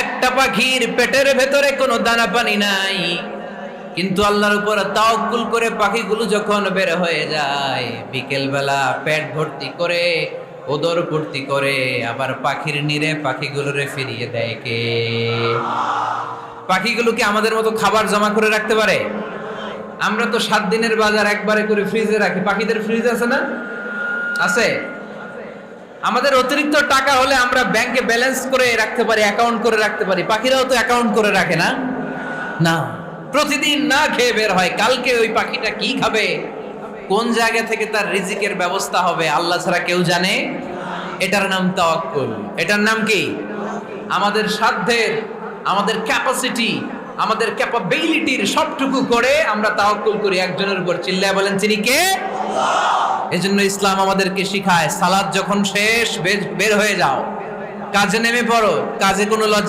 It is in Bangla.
একটা পাখির পেটের ভেতরে কোনো দানা পানি নাই, কিন্তু আল্লাহর উপর তাওয়াক্কুল করে পাখিগুলো যখন বের হয়ে যায়, বিকেল বেলা পেট ভর্তি করে, উদর ভর্তি করে, আবার পাখির নিরে পাখিগুলোরে ফিরিয়ে দেয় কে? পাখিগুলো কি আমাদের মতো খাবার জমা করে রাখতে পারে? আমরা তো 7 দিনের বাজার একবারে করে ফ্রিজে রাখি। পাখিদের ফ্রিজ আছে না? আছে। আমাদের অতিরিক্ত টাকা হলে আমরা ব্যাংকে ব্যালেন্স করে রাখতে পারি, অ্যাকাউন্ট করে রাখতে পারি। পাখিরাও তো অ্যাকাউন্ট করে রাখে না? না, প্রতিদিন না খেয়ে বের হয়। কালকে ওই পাখিটা কি খাবে, কোন জায়গা থেকে তার রিজিকের ব্যবস্থা হবে, আল্লাহ ছাড়া কেউ জানে। এটার নাম তাওয়াক্কুল। এটার নাম কি? আমাদের সাধ্যের, আমাদের ক্যাপাসিটি, আমাদের ক্যাপাবিলিটির সবটুকু করে আমরা তাওয়াক্কুল করি একজনের উপর। চিল্লায় বলেন, তিনি কে? এজন্য ইসলাম আমাদেরকে শিখায়, সালাত যখন শেষ, বের হয়ে যাও, কাজে নেমে পড়ো। কাজে কোনো লজ্জা